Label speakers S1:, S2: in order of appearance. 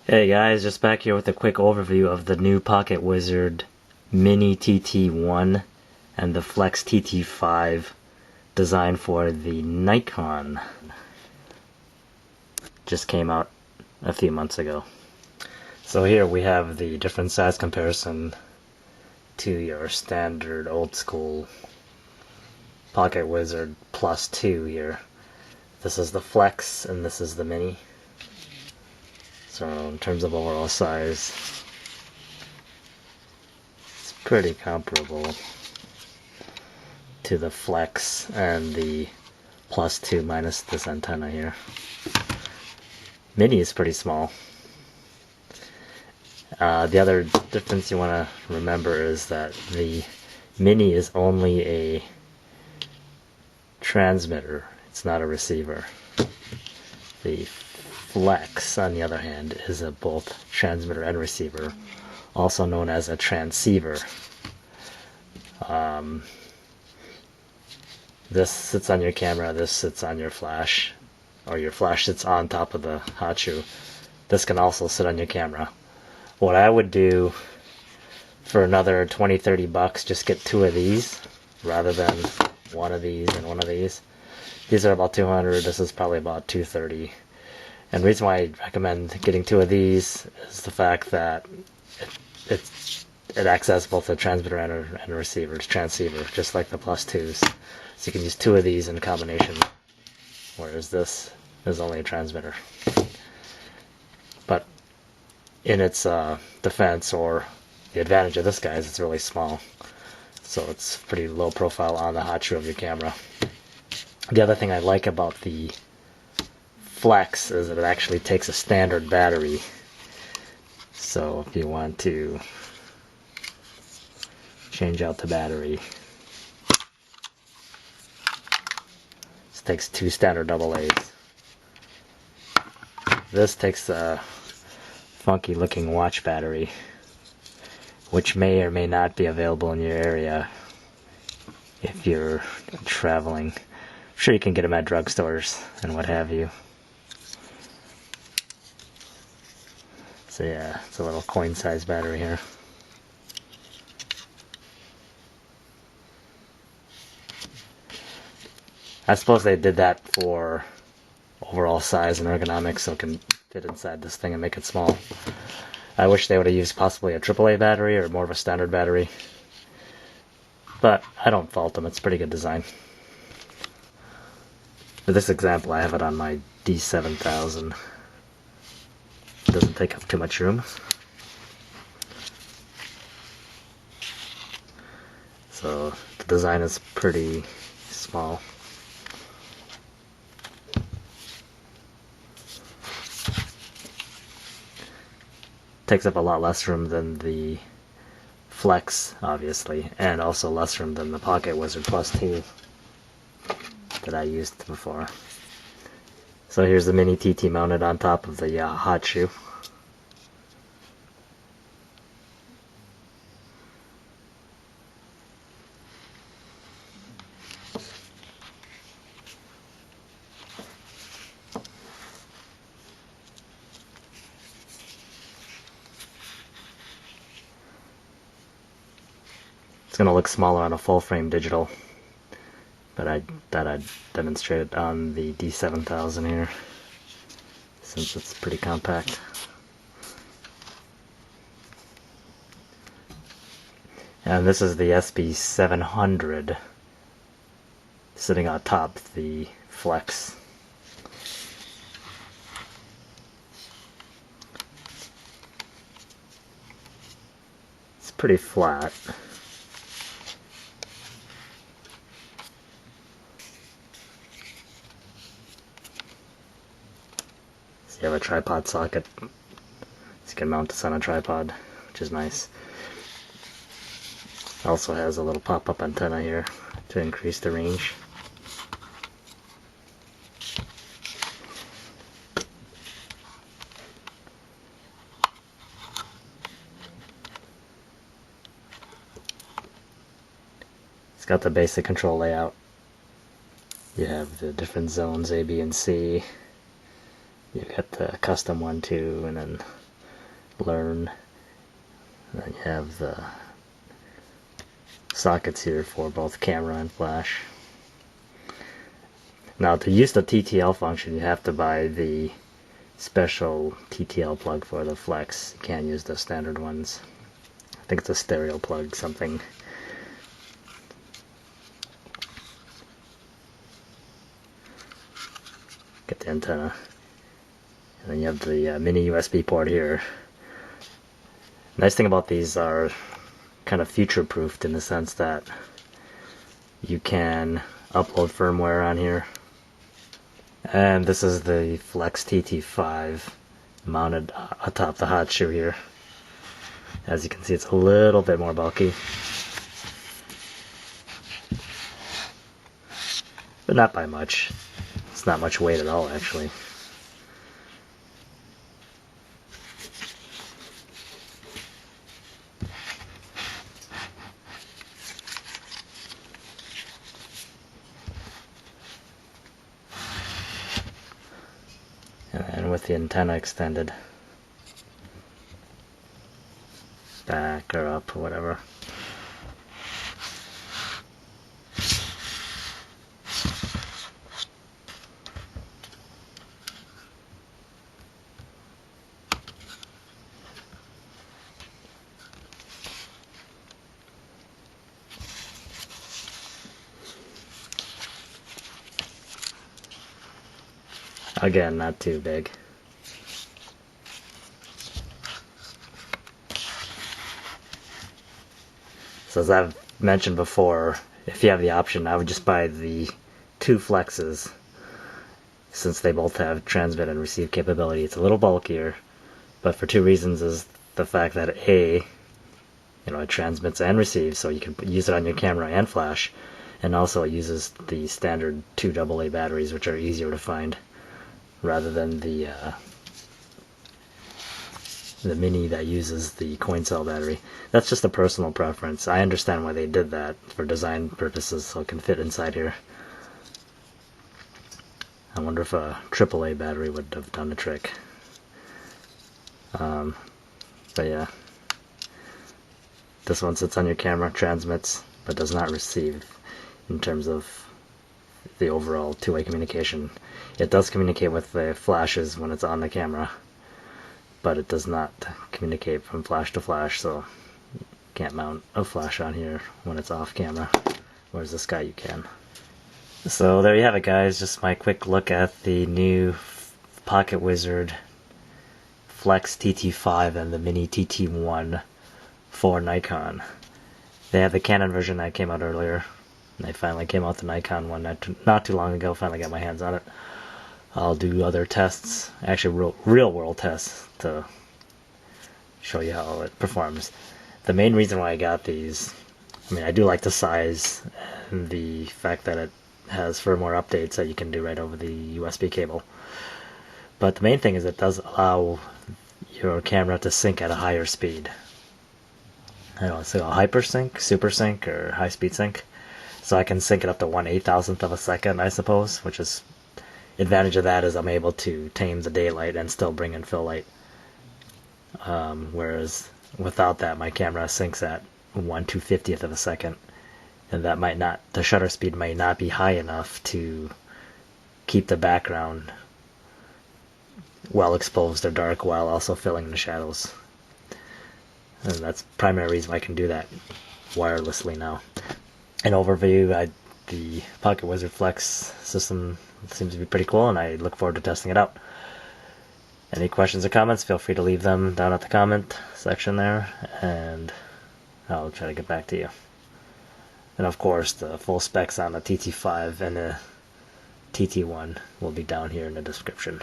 S1: Hey guys, just back here with a quick overview of the new PocketWizard Mini TT1 and the Flex TT5 designed for the Nikon. Just came out a few months ago. So here we have the different size comparison to your standard old school PocketWizard Plus 2 here. This is the Flex and this is the Mini. So in terms of overall size, it's pretty comparable to the Flex and the Plus 2 minus this antenna here. Mini is pretty small. The other difference you want to remember is that the Mini is only a transmitter, it's not a receiver. The Flex, on the other hand, is a both transmitter and receiver, also known as a transceiver. This sits on your camera, this sits on your flash, or your flash sits on top of the hot shoe. This can also sit on your camera. What I would do for another 20-30 bucks, just get two of these rather than one of these and one of these. These are about 200, this is probably about 230. And the reason why I recommend getting two of these is the fact that it acts as both a transmitter and a receiver. It's transceiver, just like the Plus 2s. So you can use two of these in combination, whereas this is only a transmitter. But in its defense, or the advantage of this guy, is it's really small. So it's pretty low profile on the hot shoe of your camera. The other thing I like about the Flex is that it actually takes a standard battery. So if you want to change out the battery, this takes two standard AA's. This takes a funky looking watch battery, which may or may not be available in your area if you're traveling. I'm sure you can get them at drugstores and what have you. So yeah, it's a little coin-sized battery here. I suppose they did that for overall size and ergonomics, so it can fit inside this thing and make it small. I wish they would have used possibly a AAA battery or more of a standard battery, but I don't fault them. It's pretty good design. For this example, I have it on my D7000. It doesn't take up too much room. So the design is pretty small. Takes up a lot less room than the Flex, obviously, and also less room than the PocketWizard Plus 2 that I used before. So here's the Mini TT mounted on top of the hot shoe. It's going to look smaller on a full frame digital, but I thought I'd demonstrate it on the D7000 here, since it's pretty compact. And this is the SB700 sitting on top the Flex. It's pretty flat. So you have a tripod socket, so you can mount this on a tripod, which is nice. Also has a little pop-up antenna here to increase the range. It's got the basic control layout. You have the different zones A, B, and C. You got the custom one too, and then learn. Then you have the sockets here for both camera and flash. Now to use the TTL function, you have to buy the special TTL plug for the flex. You can't use the standard ones. I think it's a stereo plug something. Get the antenna. And then you have the mini USB port here. Nice thing about these are kind of future-proofed in the sense that you can upload firmware on here. And this is the Flex TT5 mounted atop the hot shoe here. As you can see, it's a little bit more bulky, but not by much. It's not much weight at all, actually. And with the antenna extended back or up or whatever. Again, not too big. So as I've mentioned before, if you have the option, I would just buy the two flexes, since they both have transmit and receive capability. It's a little bulkier, but for two reasons: is the fact that it transmits and receives, so you can use it on your camera and flash, and also it uses the standard 2 AA batteries, which are easier to find, rather than the Mini that uses the coin cell battery. That's just a personal preference. I understand why they did that for design purposes, so it can fit inside here. I wonder if a AAA battery would have done the trick. But yeah, this one sits on your camera, transmits, but does not receive in terms of the overall two-way communication. It does communicate with the flashes when it's on the camera, but it does not communicate from flash to flash, so you can't mount a flash on here when it's off camera, whereas this guy you can. So there you have it, guys, just my quick look at the new PocketWizard Flex TT5 and the Mini TT1 for Nikon. They have the Canon version that came out earlier, and they finally came out the Nikon one not too long ago. Finally got my hands on it. I'll do other tests, actually real world tests, to show you how it performs. The main reason why I got these, I do like the size and the fact that it has firmware updates that you can do right over the USB cable. But the main thing is it does allow your camera to sync at a higher speed. I don't know, so hyper sync, super sync, or high speed sync. So I can sync it up to 1/8000th of a second, I suppose, which is advantage of that is I'm able to tame the daylight and still bring in fill light. Whereas without that, my camera syncs at 1/250th of a second, and that the shutter speed might not be high enough to keep the background well exposed or dark while also filling the shadows. And that's the primary reason I can do that wirelessly now. An overview, the PocketWizard Flex system seems to be pretty cool, and I look forward to testing it out. Any questions or comments, feel free to leave them down at the comment section there, and I'll try to get back to you. And of course, the full specs on the TT5 and the TT1 will be down here in the description.